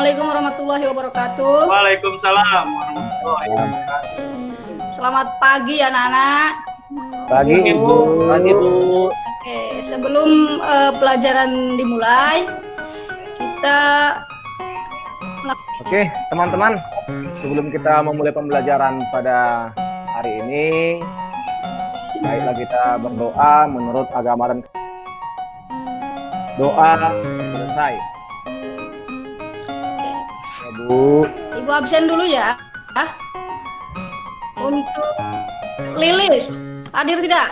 Assalamualaikum warahmatullahi wabarakatuh. Waalaikumsalam warahmatullahi wabarakatuh. Selamat pagi anak-anak. Pagi Ibu. Pagi Bu. Oke, sebelum pelajaran dimulai, kita Oke, teman-teman, sebelum kita memulai pembelajaran pada hari ini, baiklah kita berdoa menurut agama dan doa selesai. Ya, Bu. Ibu absen dulu ya. Untuk Lilis, hadir tidak?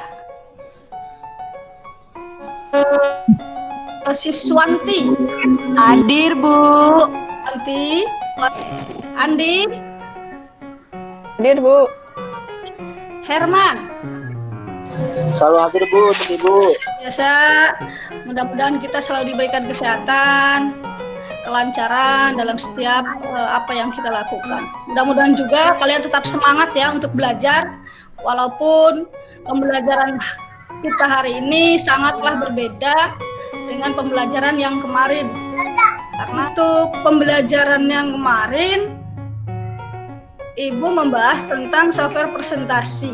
Siswanti. Hadir, Bu. Andi. Andi. Hadir, Bu. Herman. Selalu hadir Bu, Ibu. Biasa, mudah-mudahan kita selalu diberikan kesehatan, kelancaran dalam setiap apa yang kita lakukan. Mudah-mudahan juga kalian tetap semangat ya untuk belajar, walaupun pembelajaran kita hari ini sangatlah berbeda dengan pembelajaran yang kemarin. Karena untuk pembelajaran yang kemarin, Ibu membahas tentang software presentasi.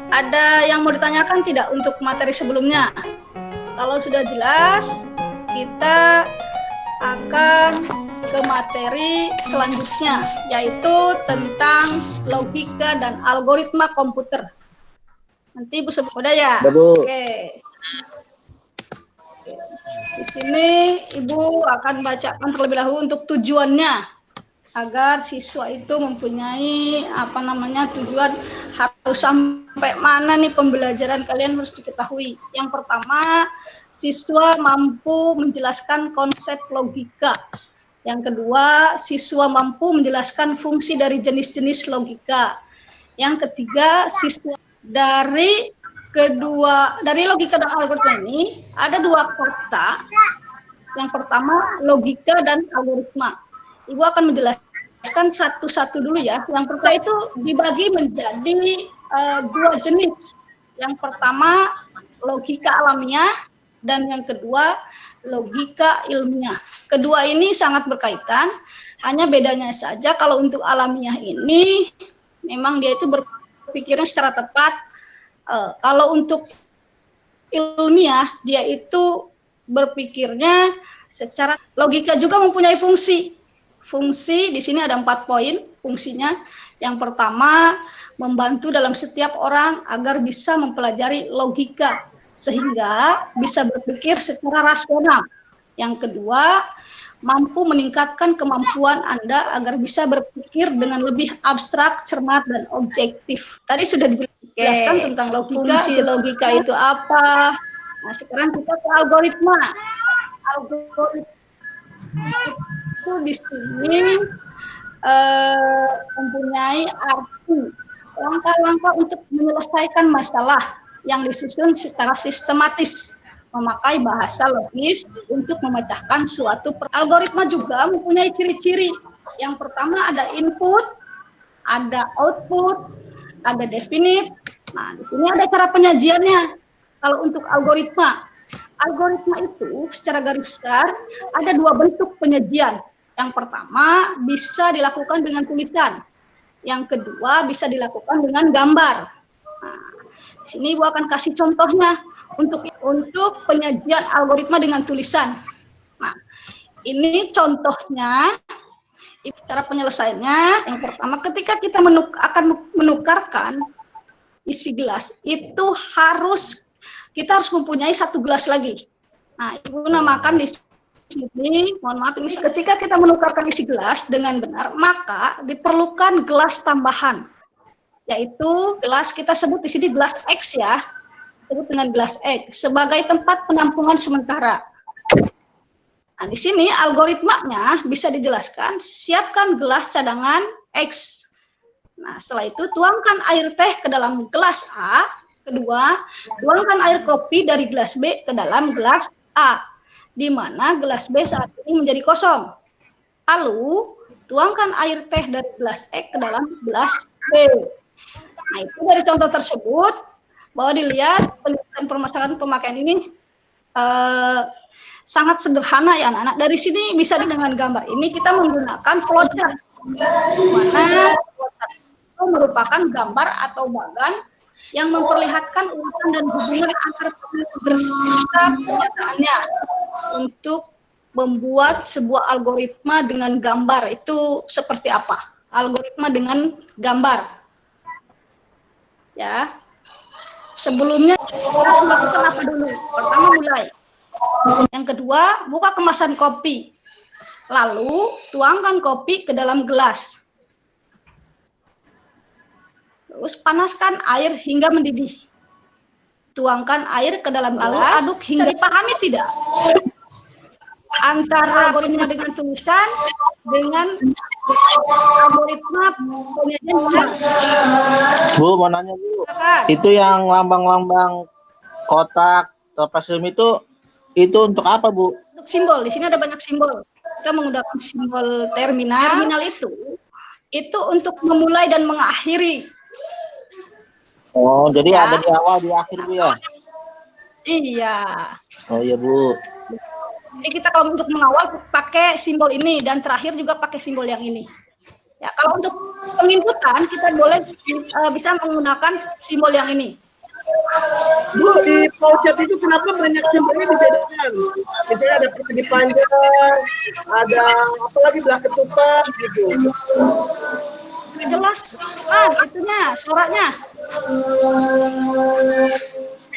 Ada yang mau ditanyakan tidak untuk materi sebelumnya? Kalau sudah jelas, kita akan ke materi selanjutnya, yaitu tentang logika dan algoritma komputer. Nanti Ibu sebut udah ya? Bu. Oke. Di sini Ibu akan bacakan terlebih dahulu untuk tujuannya, agar siswa itu mempunyai tujuan harus sampai mana nih pembelajaran kalian harus diketahui. Yang pertama, siswa mampu menjelaskan konsep logika. Yang kedua, siswa mampu menjelaskan fungsi dari jenis-jenis logika. Yang ketiga, siswa dari logika dan algoritma ini ada dua kata. Yang pertama, logika dan algoritma. Ibu akan menjelaskan satu-satu dulu ya. Yang pertama itu dibagi menjadi dua jenis. Yang pertama, logika alamiah, dan yang kedua, logika ilmiah. Kedua ini sangat berkaitan, hanya bedanya saja kalau untuk alamiah ini memang dia itu berpikirnya secara tepat. Kalau untuk ilmiah dia itu berpikirnya secara logika, juga mempunyai fungsi. Fungsi di sini ada 4 poin fungsinya. Yang pertama, membantu dalam setiap orang agar bisa mempelajari logika sehingga bisa berpikir secara rasional. Yang kedua, mampu meningkatkan kemampuan Anda agar bisa berpikir dengan lebih abstrak, cermat, dan objektif. Tadi sudah dijelaskan tentang logika, fungsi logika itu apa. Nah, sekarang kita ke algoritma. Algoritma itu di sini mempunyai arti langkah-langkah untuk menyelesaikan masalah yang disusun secara sistematis, memakai bahasa logis untuk memecahkan suatu algoritma. Juga mempunyai ciri-ciri. Yang pertama ada input, ada output, ada definite. Nah, di sini ada cara penyajiannya. Kalau untuk algoritma itu secara garis besar ada dua bentuk penyajian. Yang pertama bisa dilakukan dengan tulisan. Yang kedua bisa dilakukan dengan gambar. Nah, di sini Ibu akan kasih contohnya untuk penyajian algoritma dengan tulisan. Nah, ini contohnya, cara penyelesaiannya. Yang pertama, ketika kita akan menukarkan isi gelas, itu kita harus mempunyai 1 gelas lagi. Nah, Ibu namakan di sini, mohon maaf, ini ketika kita menukarkan isi gelas dengan benar, maka diperlukan gelas tambahan, yaitu gelas, kita sebut di sini gelas X ya, disebut dengan gelas X sebagai tempat penampungan sementara. Nah, di sini algoritmanya bisa dijelaskan, siapkan gelas cadangan X. Nah, setelah itu tuangkan air teh ke dalam gelas A. Kedua, tuangkan air kopi dari gelas B ke dalam gelas A, di mana gelas B saat ini menjadi kosong. Lalu, tuangkan air teh dari gelas E ke dalam gelas B. Nah, itu dari contoh tersebut, bahwa dilihat penjelasan permasalahan pemakaian ini sangat sederhana ya anak-anak. Dari sini bisa dengan gambar ini kita menggunakan flowchart. Mana flowchart itu merupakan gambar atau bagan yang memperlihatkan urutan dan hubungan antar serta pernyataannya untuk membuat sebuah algoritma dengan gambar itu seperti apa? Algoritma dengan gambar. Ya. Sebelumnya kita harus lakukan apa dulu? Pertama mulai. Yang kedua, buka kemasan kopi. Lalu tuangkan kopi ke dalam gelas. Terus panaskan air hingga mendidih. Tuangkan air ke dalam gelas, aduk hingga dipahami tidak? Antara algoritma dengan tulisan dengan algoritma penyajian. Bu, mau nanya Bu. Silakan. Itu yang lambang-lambang kotak topasium itu untuk apa Bu? Untuk simbol, di sini ada banyak simbol. Kita menggunakan simbol terminal. Terminal itu untuk memulai dan mengakhiri. Oh, jadi Ya. ada di awal, di akhir Bu ya? Iya. Oh iya Bu. Jadi kita kalau untuk mengawal pakai simbol ini dan terakhir juga pakai simbol yang ini. Ya, kalau untuk penginputan kita boleh bisa menggunakan simbol yang ini. Bu, di flowchart itu kenapa banyak simbolnya dibedakan? Misalnya ada persegi panjang, ada apalagi belah ketupat gitu. Nggak jelas, itunya, suaranya.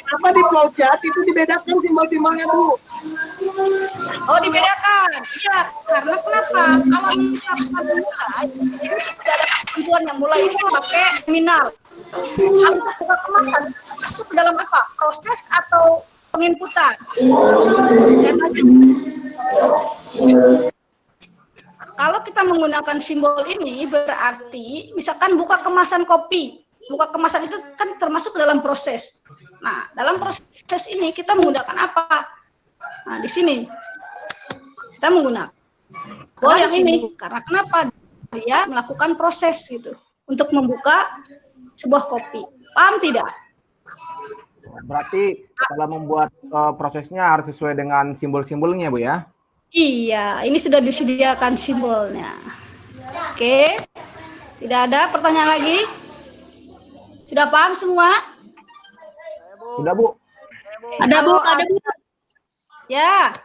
Kenapa di flowchart itu dibedakan simbol-simbolnya Bu? Oh, dibedakan. Iya, karena kenapa? Kalau misalkan mulai, ini sudah ada ketentuan yang mulai ini pakai terminal. Kalau untuk buka kemasan, masuk ke dalam apa? Proses atau penginputan? Dan kalau kita menggunakan simbol ini berarti misalkan buka kemasan kopi. Buka kemasan itu kan termasuk dalam proses. Nah, dalam proses ini kita menggunakan apa? Nah, di sini kita menggunakan simbol yang ini. Karena kenapa? Dia melakukan proses gitu untuk membuka sebuah kopi. Paham tidak? Berarti kalau membuat prosesnya harus sesuai dengan simbol-simbolnya, Bu ya? Iya, ini sudah disediakan simbolnya. Oke. Tidak ada pertanyaan lagi? Sudah paham semua? Sudah, Bu. Ada Bu, Kalau ada Bu. Ya,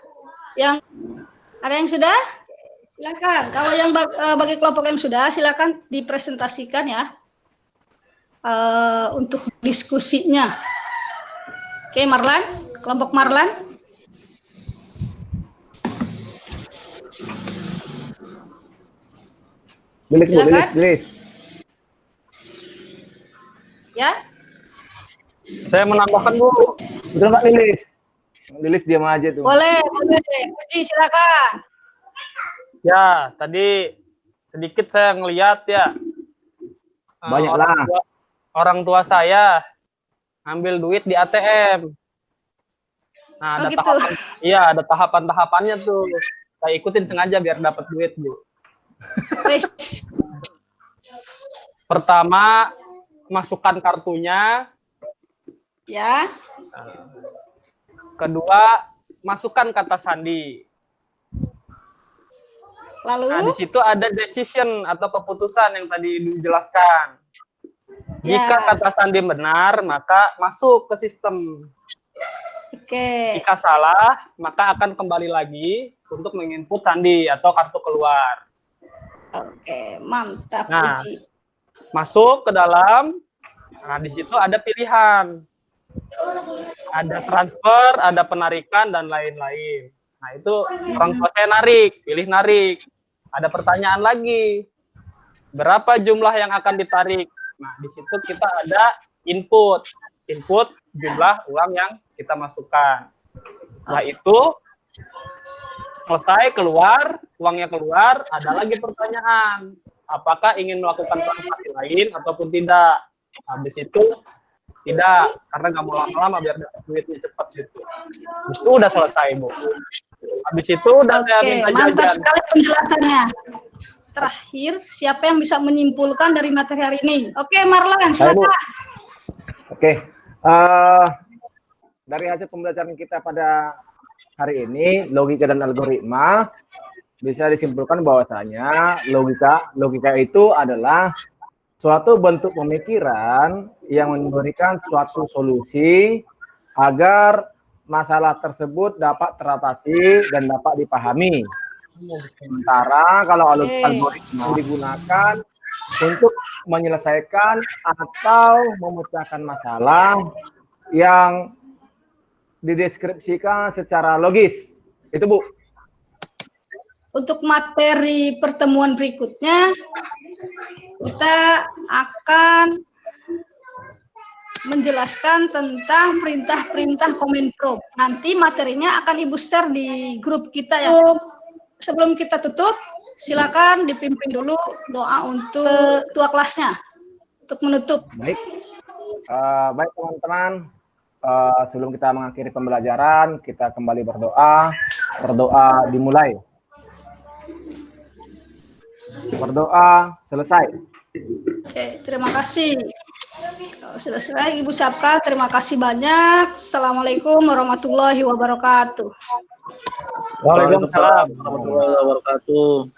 yang ada yang sudah? Silakan. Kalau yang bagi kelompok yang sudah, silakan dipresentasikan ya untuk diskusinya. Oke, Marlan, kelompok Marlan. Lilis, Bu, Silakan. Lilis. Ya, Saya menambahkan Bu. Betul nggak Lilis? Lilis diam aja tuh. boleh. Puji, silakan. Ya, tadi sedikit saya ngeliat ya. Banyak orang lah. orang tua saya ambil duit di ATM. Nah, Oh, ada gitu. ada tahapan-tahapannya tuh. Saya ikutin sengaja biar dapat duit, Bu. Wes. Pertama, masukkan kartunya. Ya, Kedua, masukkan kata sandi. Nah, di lalu situ ada decision atau keputusan yang tadi dijelaskan. Ya. Jika kata sandi benar, maka masuk ke sistem. oke. Jika salah, maka akan kembali lagi untuk menginput sandi atau kartu keluar. Oke, mantap, Nah. Puji. Masuk ke dalam, nah di situ ada pilihan. Ada transfer, ada penarikan, dan lain-lain. Nah itu orang tua saya narik, pilih narik. Ada pertanyaan lagi. Berapa jumlah yang akan ditarik? Nah di situ kita ada input. Input jumlah uang yang kita masukkan. Setelah itu selesai keluar, uangnya keluar, ada lagi pertanyaan. Apakah ingin melakukan transaksi lain ataupun tidak? Habis itu tidak, karena nggak mau lama-lama biar dapat duitnya cepat gitu. Itu udah selesai, Bu. Habis itu udah saya Oke, minta mantap jajan. sekali penjelasannya. Terakhir, siapa yang bisa menyimpulkan dari materi hari ini? Oke, Marlan, Saya, Bu. silakan. Oke. Dari hasil pembelajaran kita pada hari ini logika dan algoritma bisa disimpulkan bahwasanya logika itu adalah suatu bentuk pemikiran yang memberikan suatu solusi agar masalah tersebut dapat teratasi dan dapat dipahami. Sementara kalau algoritma digunakan untuk menyelesaikan atau memecahkan masalah yang dideskripsikan secara logis. Itu, Bu. Untuk materi pertemuan berikutnya, kita akan menjelaskan tentang perintah-perintah Kominfo. Nanti materinya akan Ibu share di grup kita ya. Sebelum kita tutup, silakan dipimpin dulu doa untuk ketua kelasnya untuk menutup. Baik, baik teman-teman. Sebelum kita mengakhiri pembelajaran, kita kembali berdoa. Berdoa dimulai. Berdoa selesai. Oke, terima kasih. Kalau selesai, Ibu ucapkan terima kasih banyak. Assalamualaikum warahmatullahi wabarakatuh. Waalaikumsalam warahmatullahi wabarakatuh.